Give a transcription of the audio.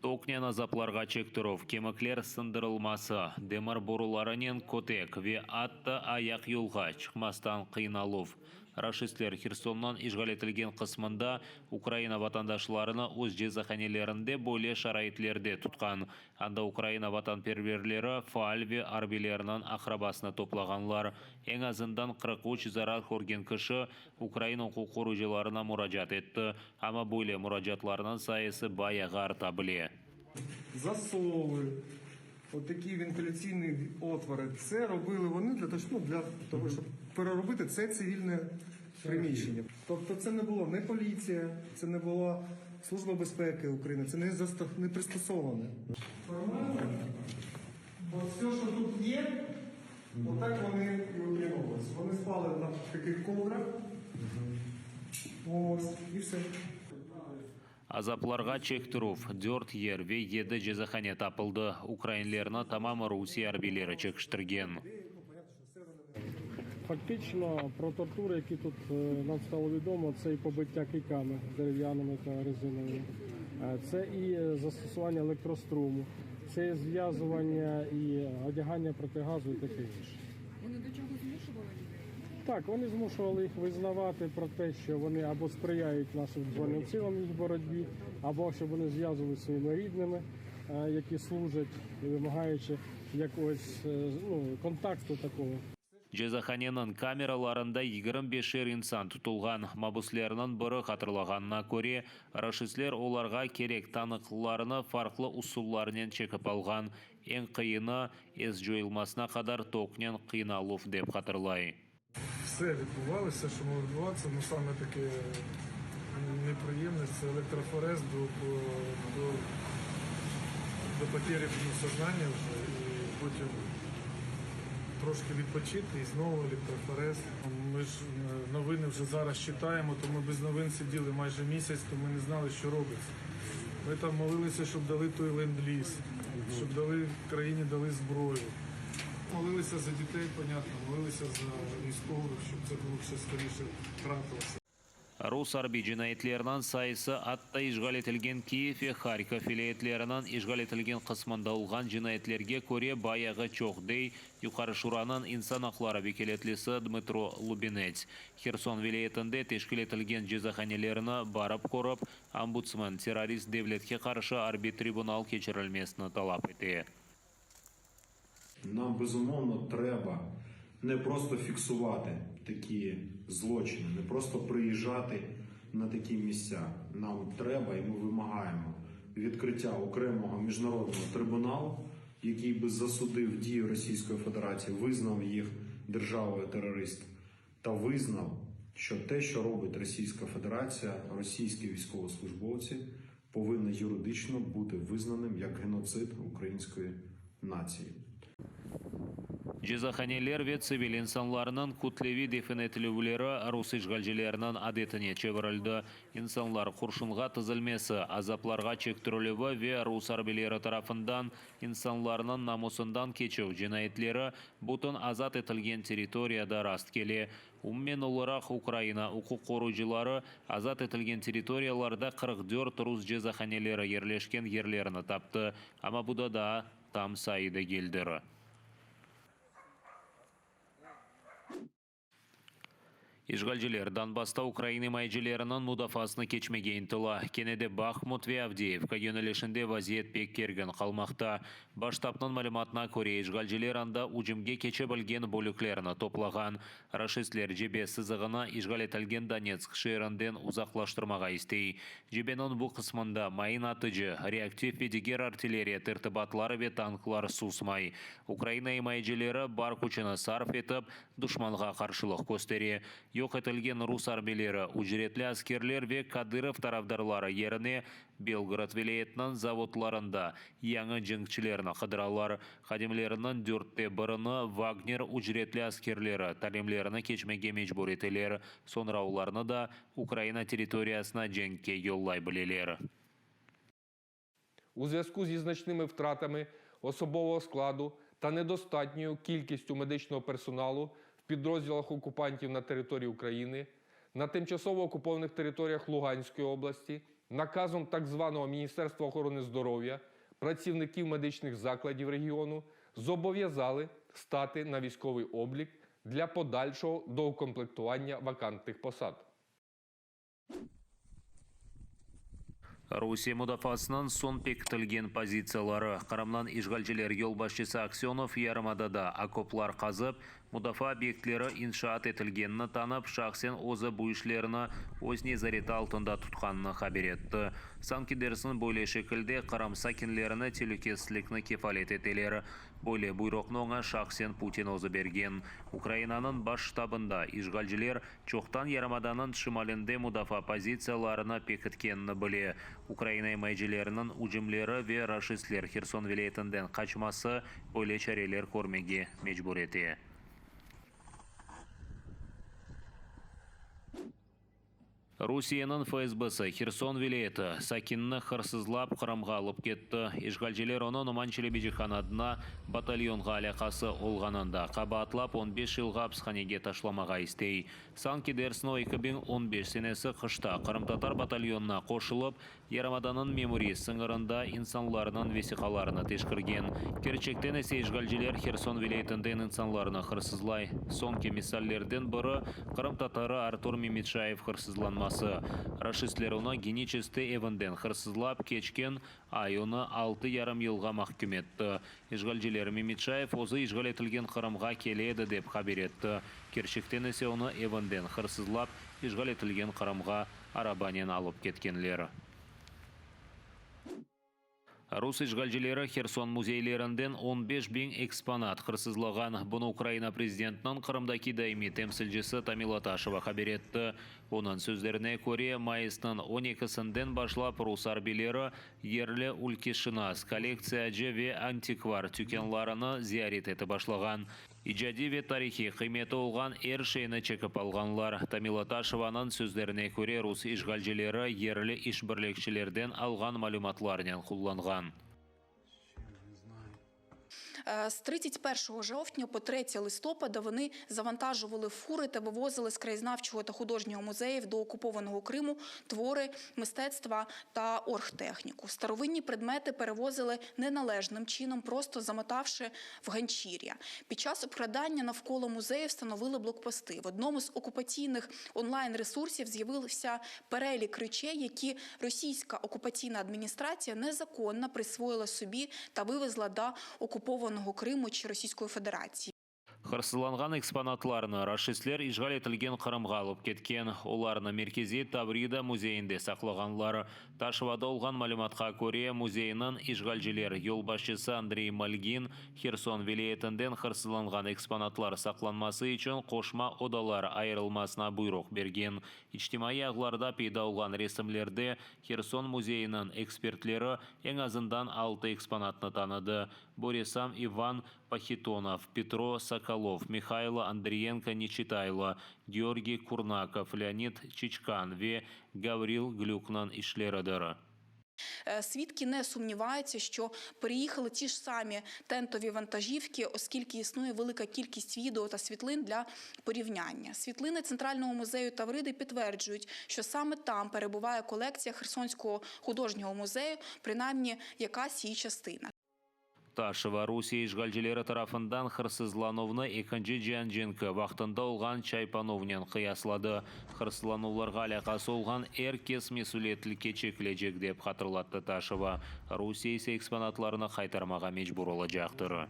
Токняна запларға чектіров, кеміклер сындырылмасы, демар боруларынен котек ве атты аяқ юлға чықмастан қиналув. Рашистлер Херсоннан ишғал етілген қысмында Украина ватандашларына өз жезаханелерінде более шарайтлерде тұтқан. Анда Украина ватанперверлері фаал ве арбилерінен ақрабасына топлағанлар. Ең азындан 43 зарар көрген кіші Украина құқыружыларына мұражат етті. Ама более мұражатларынан сайысы баяға арта біле. Засови, отакі вентиляційні отвори. Це робили вони для того, щоб переробити це цивільне приміщення. Тобто це не було не поліція, це не була Служба безпеки України, це не пристосоване. От все, що тут є, отак вони і утримувалися. Вони спали на таких коврах. Ось, і все. Азапларға чектірув, дёрт ер ве еді жезахане тапылды. Украинлеріна тамамы Русия арбилері чекштірген. Фактично про тортури, які тут нам стало відомо, це і побиття кийками дерев'яними та резиновими, це і застосування електроструму, це і зв'язування і одягання протигазу і таке інше. Вони до чого змушували людей? Так, вони змушували їх визнавати про те, що вони або сприяють нашим Збройним силам їх боротьбі, або щоб вони зв'язували зі своїми рідними, які служать, вимагаючи якогось контакту такого. Жезаханенің камераларында 25 инсан тұтылған. Мабуслерінің бірі қатырлағанына көре, рашистлер оларға керек танықларыны фарқлы усулларынан чекіп алған. Ең қиыны ес жойылмасына қадар токнен қиналув деп қатырлай. Все відбувалося, що могло відбуватися, саме таке неприємне, це електрофорез до потери сознання вже, і потім трошки відпочити і знову електрофорез. Ми ж новини вже зараз читаємо, то ми без новин сиділи майже місяць, то ми не знали, що робиться. Ми там молилися, щоб дали той ленд-ліз, щоб країні дали зброю. Молилися за дітей, понятно, молилися за військових, щоб це було все скоріше трапилося. Рус арби жинайтлерінен сайысы атта ишғал етілген Киев и Харьков вилаяттлерінен ишғал етілген қысмында олған жинайтлерге көре баяғы чоқдей юқары шуранын инсан ақлары бекелетлесі Дмитро Лубинец. Херсон вилаятында тешкіл етілген жезаханелеріні барып көріп, омбудсмен террорист девлетке қаршы арби трибунал кечірілмесіні талап еті. Нам, безумовно, треба не просто фіксувати такі злочини, не просто приїжджати на такі місця. Нам треба і ми вимагаємо відкриття окремого міжнародного трибуналу, який би засудив дії Російської Федерації, визнав їх державою терористом та визнав, що те, що робить Російська Федерація, російські військовослужбовці, повинні юридично бути визнаним як геноцид української нації. Жезаханелер ве цивил инсанларының күтлеви дефинетілеулері рус ишгалжелерінің адетіне чевірілді. Инсанлар құршынға тызылмесі, азапларға чектірілігі ве рус арбелері тарафындан инсанларының намусындан кечеу жинайтлері бұтын азат етілген территорияда раст келе. Уммен оларақ Украина ұқық қорujылары азат етілген территорияларда 44 рус жезаханелері ерлешкен ерлеріні тапты. Ама бұда да там сайды келдірі. Ишгалжилер Донбасста Украина майжилерінің мудафасыны кечмеген тыла. Кенеде Бахмут ве Авдеевка йөнелешінде вазиет бек керген қалмақта. Баштапның малыматына көре ишгалжилер анда ұжымге кече білген бөліклеріні топлаған. Рашистлер жебе сызығына ишгал етілген Донецк шерінден ұзақлаштырмаға істей. Жебенің бұл қысмында майын атыжы, реактив ведегер артиллерия тіртібатлары ве танклар сусмай. Украина майжилері бар күчіні сарф етіп, дұшманға қаршылық көстере. Yok etilgen Rus arbileri, ücretli askerler ve Kadyrov tarafdarları yerine Belgrad vilayetining zavodlarında yangi jingchilarni qidirarlar. Xadimlarining 4te birini Wagner ücretli askerleri ta'limlarini kechmaga majbur etilar. Sonra ularni da Ukraina territoriyasina jangga yo'llay bilalar. У зв'язку зі значними втратами особового складу та недостатньою кількістю медичного персоналу в підрозділах окупантів на території України, на тимчасово окупованих територіях Луганської області наказом так званого Міністерства охорони здоров'я працівників медичних закладів регіону зобов'язали стати на військовий облік для подальшого доукомплектування вакантних посад. Русия мудафасынан сон бекітілген позициялары. Қарамнан ишгалчылар ел башчысы Аксенов ярымадада окоплар қазып, мудафа объектлері иншаат етілгенні танып, шақсен озы бұйышлеріні өз незареті алтында тұтқанны хабер етті. Санкидерсін бойле шекілде қарам сакинлеріні телекестілікні кефалет етелері. Бойле бұйроқны оңа шақсен Путин озы берген. Украинанын баш штабында ишгалчылар чоқтан ярымаданын шымалінде мудафа позицияларына пекіткенні біле. Украина майжилерінің ұжымлері ве рашистлер Херсон вилетінден қачмасы бойле чарелер көрмеге мечбур еті. Русияның ФСБ-сы Херсон вилеті сакинны қырсызлап қырымға алып кетті. Ишгалчылар оны Нуман-Челебеджи қанадына батальонға алақасы олғанында қабатлап 15 жылға апсханеге ташламаға істей. Санкидерсін 2015 сенесі қышта Қырым-Татар батальонына қошылып, Ярамаданын мемори сыңырында инсанларының весиқаларына тешкірген. Керчектен есе ишгалчылар Херсон вилейтінден инсанларына қырсызлай. Сонки мисаллерден бірі Қырым-Татары Артур Мемитшаев қырсызланмасы. Рашистлер оны геническті евінден қырсызлап кечкен айыны 6,5 жылға махкүм етті. Ишгалчылар Мемитшаев өзі ишгал етілген Қырымға келеді деп хабар етті. Керчектен есе оны евінден қырсызлап ишгал етілген Қырымға арабанен алып кеткенлер. Рус ишгалчылары Херсон музейлерінден 15,000 экспонат қырсызлаған. Бұны Украина президентінің Қырымдаки даими темсілжісі Тамила Ташева хабар етті. Оның сөздеріне көре майысының 12-сінден башлап рус арбилері ерлі үлкешінас коллекция ве антиквар түкенларыны зиярет еті башлаған. Ижади ве тарихи қиметі олған шейіні чекіп алғанлар. Тамила Ташеваның сөздеріне көре рус ишгалчылары ерлі ишбірлікшілерден алған малюматларнен құлланған. З 31 жовтня по 3 листопада вони завантажували фури та вивозили з краєзнавчого та художнього музеїв до окупованого Криму твори мистецтва та оргтехніку. Старовинні предмети перевозили неналежним чином, просто замотавши в ганчір'я. Під час обкрадання навколо музею встановили блокпости. В одному з окупаційних онлайн-ресурсів з'явився перелік речей, які російська окупаційна адміністрація незаконно присвоїла собі та вивезла до окупованого Криму чи Російської Федерації. Қырсызланған экспонатларны рашистлер ишгал етілген Қырымға алып кеткен. Оларны Меркези Таврида музейінде сақлағанлар. Ташевада олған малюматқа көре музейінің ишгалчылар ел башчысы Андрей Мальгин Херсон вилетінден қырсызланған экспонатлар сақланмасы үшін қошма одалар айырылмасына бұйрық берген. Иштимai ағларда пейда олған ресімлерде Херсон музейінің экспертлері ең азындан 6 экспонатны таныды. Борисам Иван Пахитонов, Петро Соколов, Михайло Андриенко Нечитайло, Георгий Курнаков, Леонид Чичкан ве Гаврил Глюкнан ішлеридері. Свідки не сумніваються, що переїхали ті ж самі тентові вантажівки, оскільки існує велика кількість відео та світлин для порівняння. Світлини Центрального музею Тавриди підтверджують, що саме там перебуває колекція Херсонського художнього музею, принаймні якась її частина. Ташева Русия ишгалчылары тарафындан қырсызлануыны 2-ші Джанженко вақтында олған Чайпановнен қияслады. Қырсызлануларға алақасы олған әркес месулетлікке чекілежек деп қатырлатты Ташева. Русия есе экспонатларыны қайтармаға мечбур олы жақтыры.